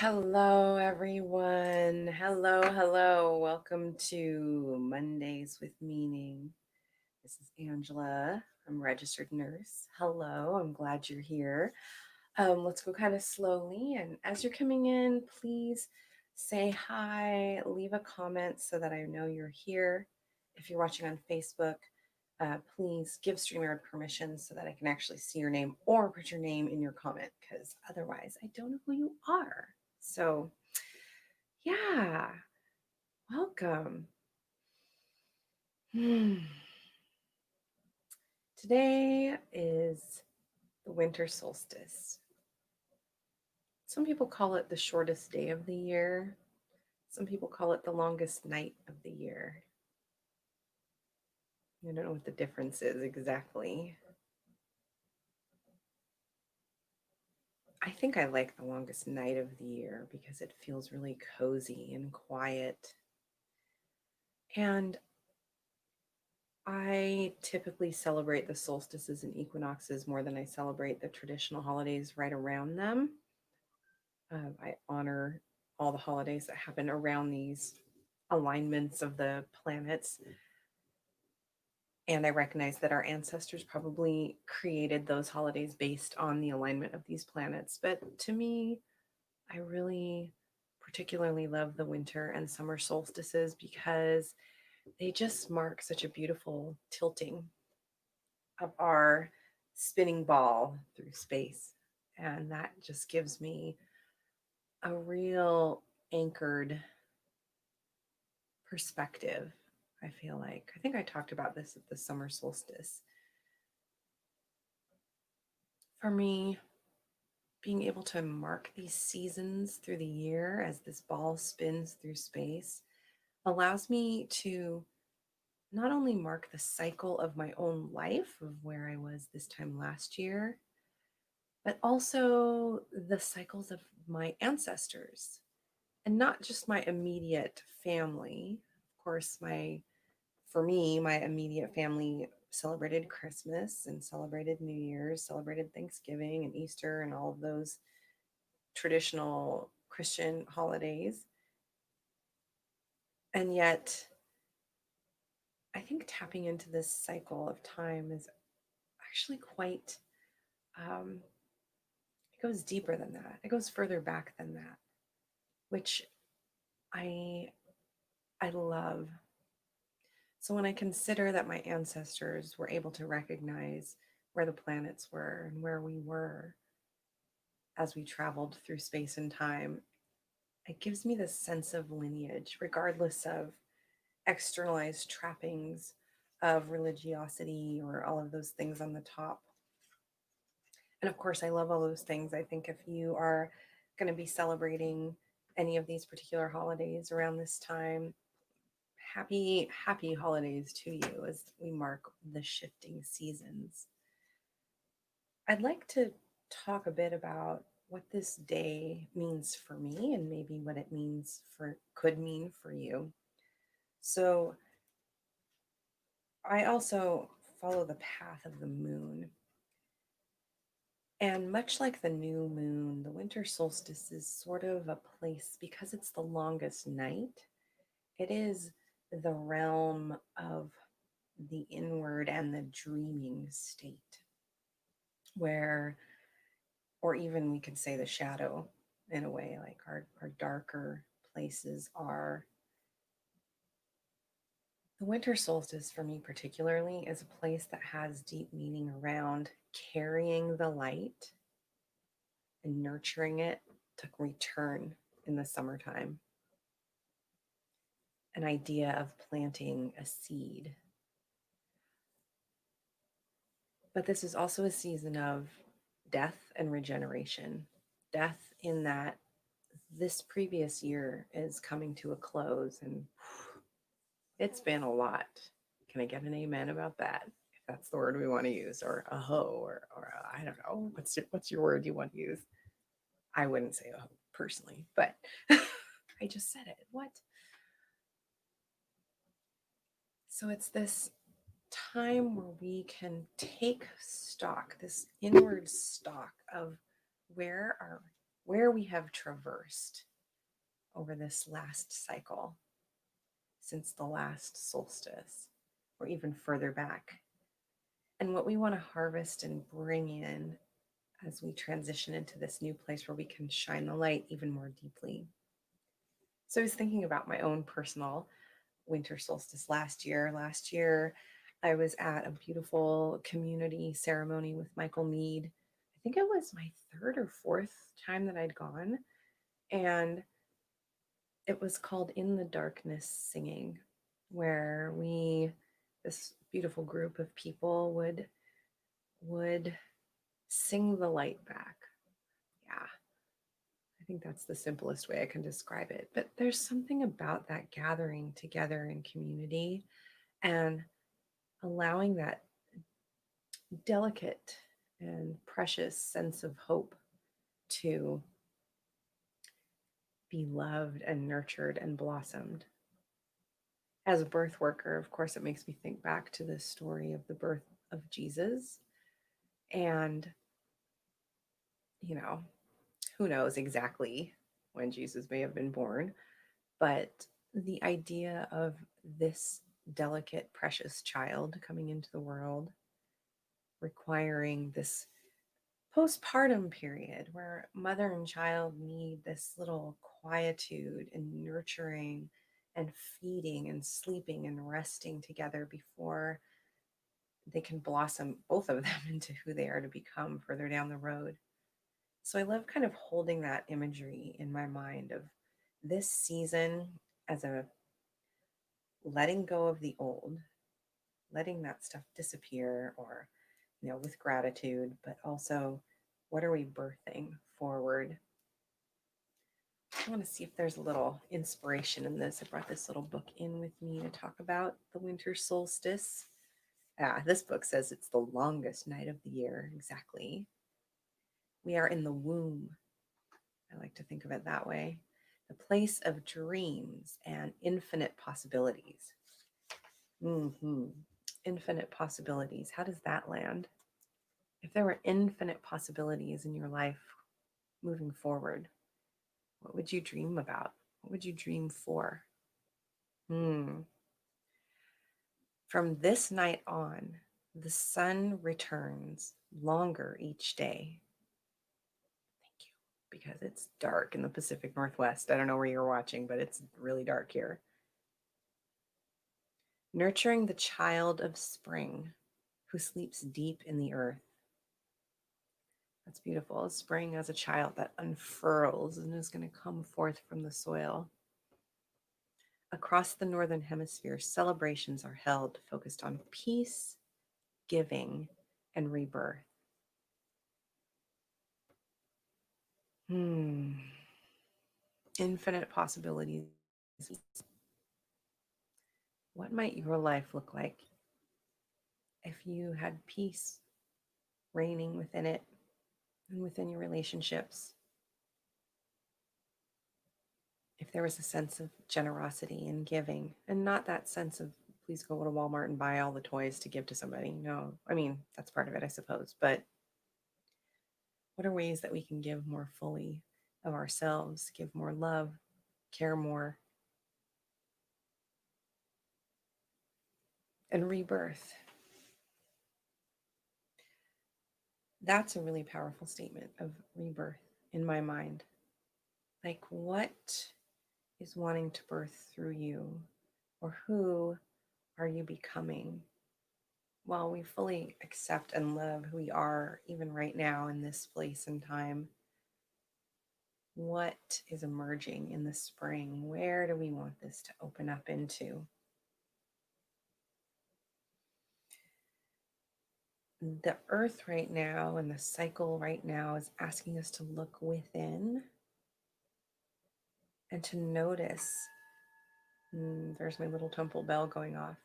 Hello, everyone. Hello, hello. Welcome to Mondays with Meaning. This is Angela. I'm a registered nurse. Hello, I'm glad you're here. Let's go kind of slowly. And as you're coming in, please say hi, leave a comment so that I know you're here. If you're watching on Facebook, please give StreamYard permission so that I can actually see your name or put your name in your comment because otherwise I don't know who you are. So, yeah, welcome. Hmm. Today is the winter solstice. Some people call it the shortest day of the year. Some people call it the longest night of the year. I don't know what the difference is exactly. I think I like the longest night of the year because it feels really cozy and quiet. And I typically celebrate the solstices and equinoxes more than I celebrate the traditional holidays right around them. I honor all the holidays that happen around these alignments of the planets. And I recognize that our ancestors probably created those holidays based on the alignment of these planets. But to me, I really particularly love the winter and summer solstices because they just mark such a beautiful tilting of our spinning ball through space. And that just gives me a real anchored perspective. I feel like I think I talked about this at the summer solstice. For me, being able to mark these seasons through the year as this ball spins through space allows me to not only mark the cycle of my own life of where I was this time last year, but also the cycles of my ancestors and not just my immediate family. Of course, for me, my immediate family celebrated Christmas and celebrated New Year's, celebrated Thanksgiving and Easter and all of those traditional Christian holidays. And yet, I think tapping into this cycle of time is actually quite, um, it goes deeper than that. It goes further back than that, which I, I love. So when I consider that my ancestors were able to recognize where the planets were and where we were as we traveled through space and time, it gives me this sense of lineage, regardless of externalized trappings of religiosity or all of those things on the top. And of course, I love all those things. I think if you are going to be celebrating any of these particular holidays around this time, happy holidays to you as we mark the shifting seasons. I'd like to talk a bit about what this day means for me and maybe what it could mean for you. So I also follow the path of the moon. And much like the new moon, the winter solstice is sort of a place because it's the longest night. It is the realm of the inward and the dreaming state, where, or even we could say the shadow in a way, like our darker places are. The winter solstice, for me particularly, is a place that has deep meaning around carrying the light and nurturing it to return in the summertime. An idea of planting a seed. But this is also a season of death and regeneration. Death, in that this previous year is coming to a close and it's been a lot. Can I get an amen about that? If that's the word we want to use, or a ho, or I don't know. What's your word you want to use? I wouldn't say a ho personally, but I just said it. What? So it's this time where we can take stock, this inward stock of where are where we have traversed over this last cycle since the last solstice, or even further back, and what we want to harvest and bring in as we transition into this new place where we can shine the light even more deeply. So I was thinking about my own personal winter solstice last year. Last year, I was at a beautiful community ceremony with Michael Mead. I think it was my third or fourth time that I'd gone. And it was called In the Darkness Singing, where this beautiful group of people would sing the light back. Yeah, I think that's the simplest way I can describe it. But there's something about that gathering together in community and allowing that delicate and precious sense of hope to be loved and nurtured and blossomed. As a birth worker, of course, it makes me think back to the story of the birth of Jesus. And, you know, who knows exactly when Jesus may have been born, but the idea of this delicate, precious child coming into the world requiring this postpartum period where mother and child need this little quietude and nurturing and feeding and sleeping and resting together before they can blossom, both of them, into who they are to become further down the road. So I love kind of holding that imagery in my mind of this season as a letting go of the old, letting that stuff disappear, or, with gratitude, but also what are we birthing forward? I want to see if there's a little inspiration in this. I brought this little book in with me to talk about the winter solstice. This book says it's the longest night of the year. Exactly. We are in the womb. I like to think of it that way. The place of dreams and infinite possibilities. Mm-hmm. Infinite possibilities. How does that land? If there were infinite possibilities in your life moving forward, what would you dream about? What would you dream for? From this night on, the sun returns longer each day. Thank you. Because it's dark in the Pacific Northwest. I don't know where you're watching, but it's really dark here. Nurturing the child of spring who sleeps deep in the earth. That's beautiful. Spring as a child that unfurls and is going to come forth from the soil. Across the Northern Hemisphere, celebrations are held focused on peace, giving, and rebirth. Infinite possibilities. What might your life look like if you had peace reigning within it and within your relationships? If there was a sense of generosity and giving, and not that sense of please go to Walmart and buy all the toys to give to somebody. No, I mean, that's part of it, I suppose. But what are ways that we can give more fully of ourselves, give more love, care more, and rebirth? That's a really powerful statement of rebirth in my mind. Like, what is wanting to birth through you, or who are you becoming? While we fully accept and love who we are, even right now in this place and time, what is emerging in the spring? Where do we want this to open up into? The earth right now and the cycle right now is asking us to look within and to notice. There's my little temple bell going off.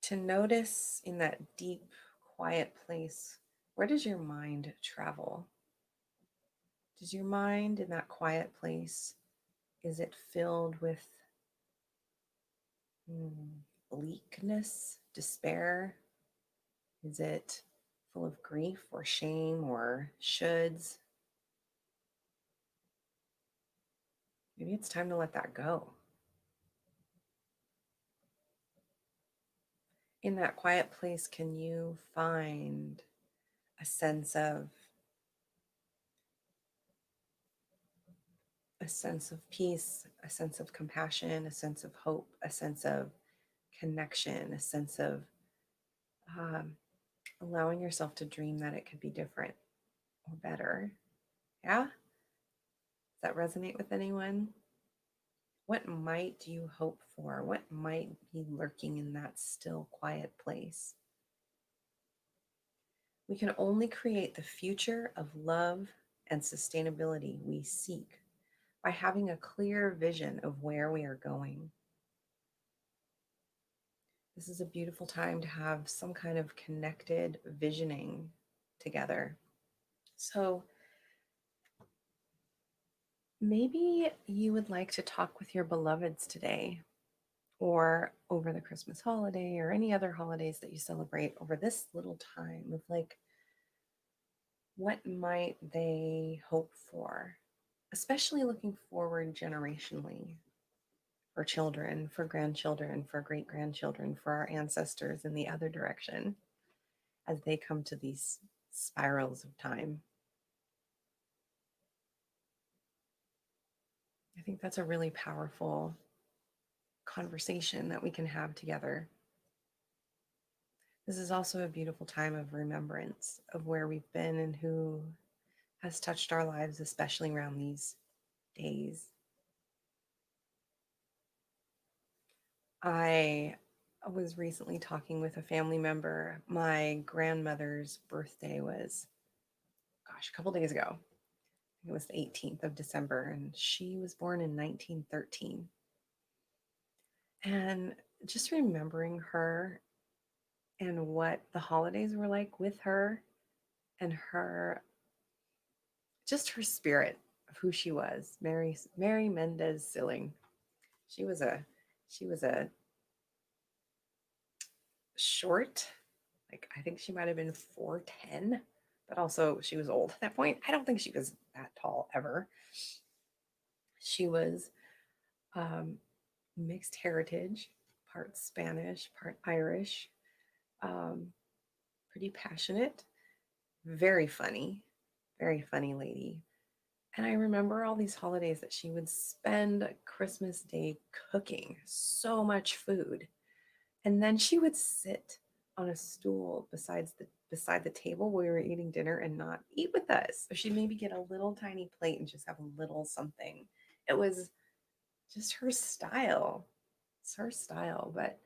To notice in that deep, quiet place, where does your mind travel? Does your mind in that quiet place, is it filled with bleakness, despair, Is it full of grief or shame or shoulds? Maybe it's time to let that go. In that quiet place, can you find a sense of peace, a sense of compassion, a sense of hope, a sense of connection, a sense of um, allowing yourself to dream that it could be different or better? Yeah? Does that resonate with anyone? What might you hope for? What might be lurking in that still, quiet place? We can only create the future of love and sustainability we seek by having a clear vision of where we are going. This is a beautiful time to have some kind of connected visioning together. So maybe you would like to talk with your beloveds today, or over the Christmas holiday, or any other holidays that you celebrate over this little time of like, what might they hope for? Especially looking forward generationally, for children, for grandchildren, for great grandchildren, for our ancestors in the other direction as they come to these spirals of time. I think that's a really powerful conversation that we can have together. This is also a beautiful time of remembrance of where we've been and who has touched our lives, especially around these days. I was recently talking with a family member. My grandmother's birthday was, gosh, a couple days ago. It was the 18th of December, and she was born in 1913. And just remembering her and what the holidays were like with her, and her, just her spirit of who she was, Mary Mendez Silling. She was a short, like I think she might have been 4'10", but also she was old at that point. I don't think she was that tall ever. She was um, mixed heritage, part Spanish, part Irish, um, pretty passionate, very funny lady. And I remember all these holidays that she would spend Christmas Day cooking so much food. And then she would sit on a stool beside the table where we were eating dinner and not eat with us. So she'd maybe get a little tiny plate and just have a little something. It was just her style. It's her style, but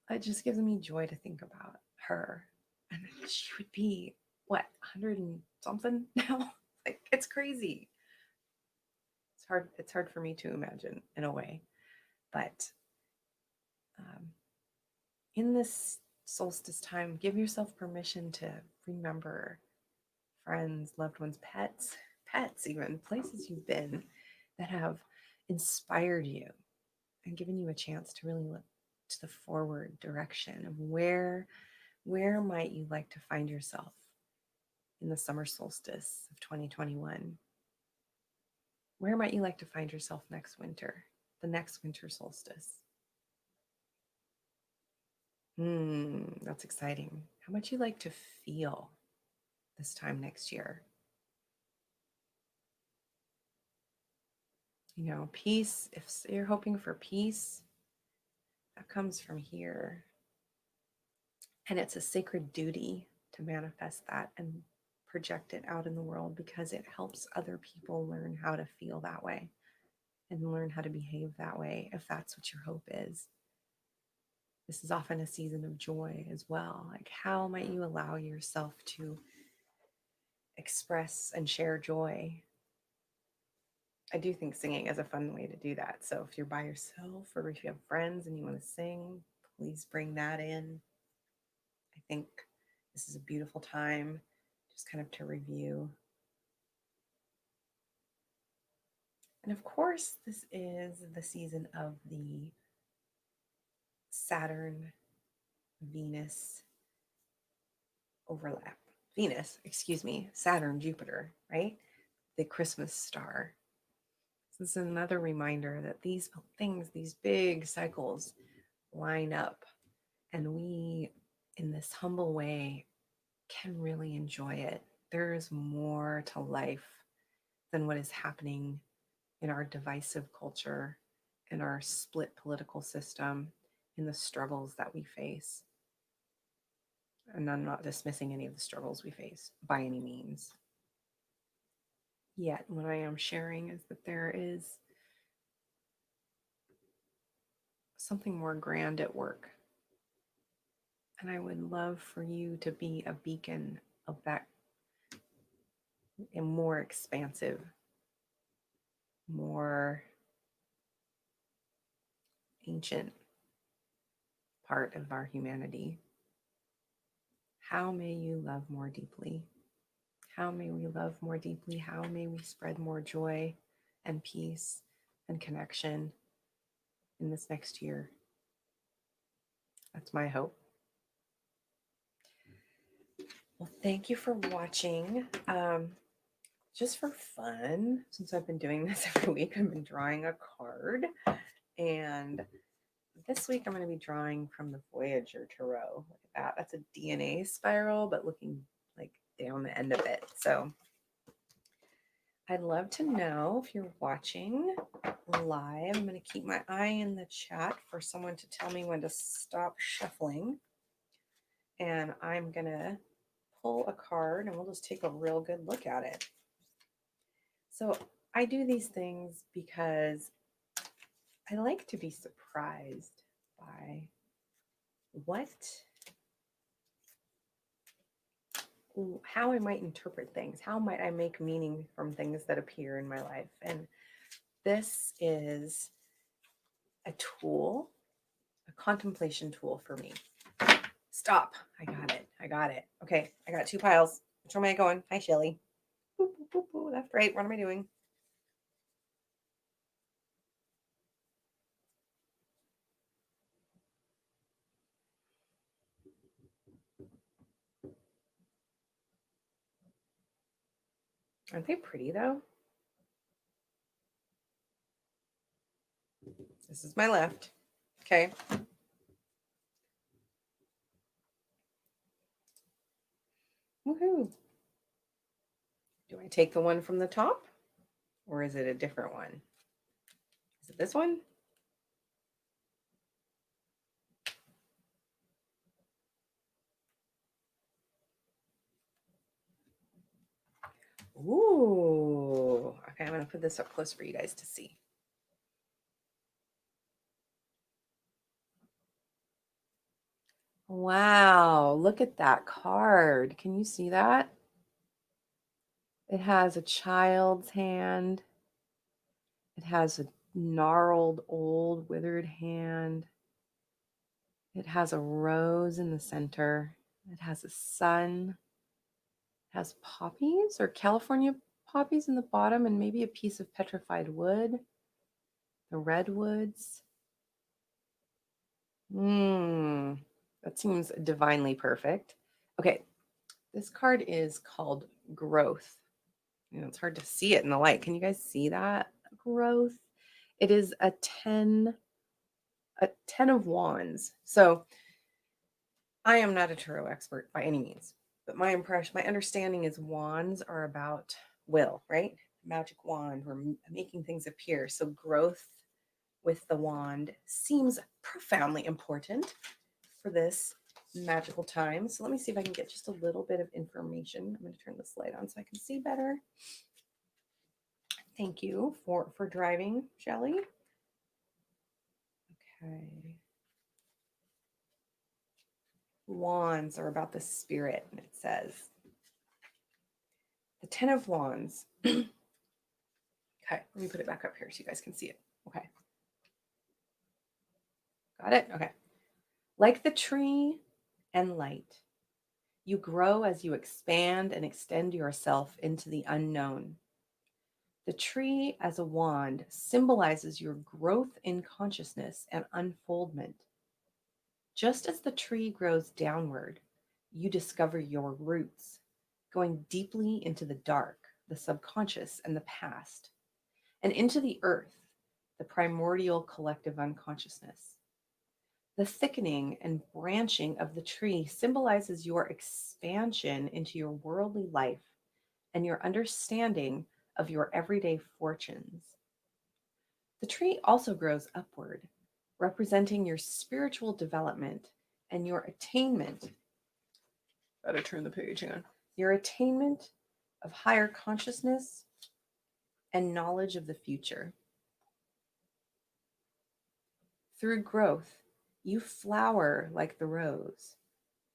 it just gives me joy to think about her. And she would be what, 100 and something now? Like, it's crazy. It's hard for me to imagine in a way. But um, in this solstice time, give yourself permission to remember friends, loved ones, pets, even places you've been that have inspired you and given you a chance to really look to the forward direction of where might you like to find yourself in the summer solstice of 2021. Where might you like to find yourself next winter, the next winter solstice? That's exciting. How much you like to feel this time next year? You know, peace, if you're hoping for peace, that comes from here. And it's a sacred duty to manifest that and project it out in the world, because it helps other people learn how to feel that way and learn how to behave that way, if that's what your hope is. This is often a season of joy as well. Like, how might you allow yourself to express and share joy? I do think singing is a fun way to do that. So if you're by yourself or if you have friends and you want to sing, please bring that in. I think this is a beautiful time just kind of to review. And of course, this is the season of the Saturn, Venus, overlap. Venus, excuse me, Saturn, Jupiter, right? The Christmas star. This is another reminder that these things, these big cycles, line up. And we, in this humble way, can really enjoy it. There's more to life than what is happening in our divisive culture, in our split political system, in the struggles that we face. And I'm not dismissing any of the struggles we face by any means. Yet, what I am sharing is that there is something more grand at work. And I would love for you to be a beacon of that, a more expansive, more ancient part of our humanity. How may you love more deeply? How may we love more deeply? How may we spread more joy and peace and connection in this next year? That's my hope. Well, thank you for watching. Just for fun, since I've been doing this every week, I've been drawing a card. And this week I'm going to be drawing from the Voyager Tarot. Look at that. That's a DNA spiral, but looking like down the end of it. So I'd love to know if you're watching live. I'm going to keep my eye in the chat for someone to tell me when to stop shuffling. And I'm going to pull a card and we'll just take a real good look at it. So I do these things because I like to be surprised by how I might interpret things. How might I make meaning from things that appear in my life? And this is a tool, a contemplation tool for me. Stop. I got it. I got it. Okay. I got 2 piles. Which one am I going? Hi, Shelly. Boop, boop, boop, boop. Left, right. What am I doing? Aren't they pretty though? This is my left. Okay. Woohoo. Do I take the one from the top or is it a different one? Is it this one? Ooh. Okay, I'm going to put this up close for you guys to see. Wow, look at that card. Can you see that? It has a child's hand. It has a gnarled, old, withered hand. It has a rose in the center. It has a sun. It has poppies or California poppies in the bottom and maybe a piece of petrified wood. The redwoods. That seems divinely perfect. Okay, this card is called Growth. You know, it's hard to see it in the light. Can you guys see that? Growth. It is a 10 of wands. So I am not a tarot expert by any means, but my understanding is wands are about will, right? Magic wand, we're making things appear. So growth with the wand seems profoundly important for this magical time. So let me see if I can get just a little bit of information. I'm going to turn this light on so I can see better. Thank you for driving, Shelly. Okay. Wands are about the spirit, it says. The 10 of Wands. Okay, let me put it back up here so you guys can see it. Okay. Got it? Okay. Like the tree and light, you grow as you expand and extend yourself into the unknown. The tree as a wand symbolizes your growth in consciousness and unfoldment. Just as the tree grows downward, You discover your roots, going deeply into the dark, the subconscious, and the past, and into the earth, the primordial collective unconsciousness. The thickening and branching of the tree symbolizes your expansion into your worldly life and your understanding of your everyday fortunes. The tree also grows upward, representing your spiritual development and your attainment. Better turn the page on. Your attainment of higher consciousness and knowledge of the future. Through growth, you flower like the rose,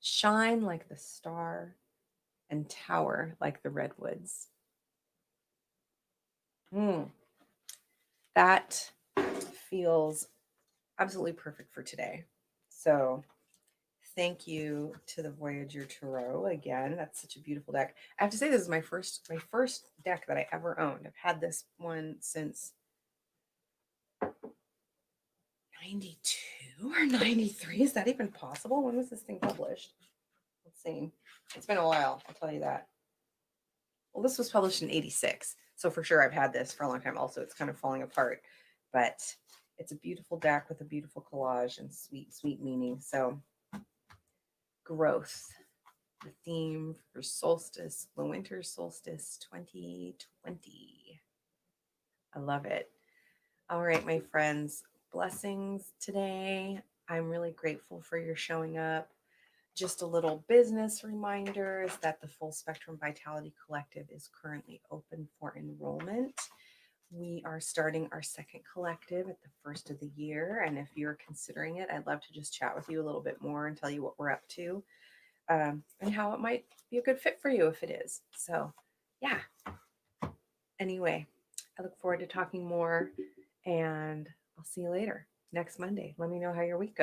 shine like the star, and tower like the redwoods. That feels absolutely perfect for today. So thank you to the Voyager Tarot again. That's such a beautiful deck. I have to say this is my first deck that I ever owned. I've had this one since 92 or 93. Is that even possible? When was this thing published? Let's see. It's been a while, I'll tell you that. Well, this was published in 86. So for sure I've had this for a long time. Also, it's kind of falling apart. But it's a beautiful deck with a beautiful collage and sweet, sweet meaning. So growth, the theme for solstice, the winter solstice 2020. I love it. All right, my friends, blessings today. I'm really grateful for your showing up. Just a little business reminder is that the Full Spectrum Vitality Collective is currently open for enrollment. We are starting our second collective at the first of the year. And if you're considering it, I'd love to just chat with you a little bit more and tell you what we're up to, and how it might be a good fit for you if it is. So, yeah. Anyway, I look forward to talking more, and I'll see you later next Monday. Let me know how your week goes.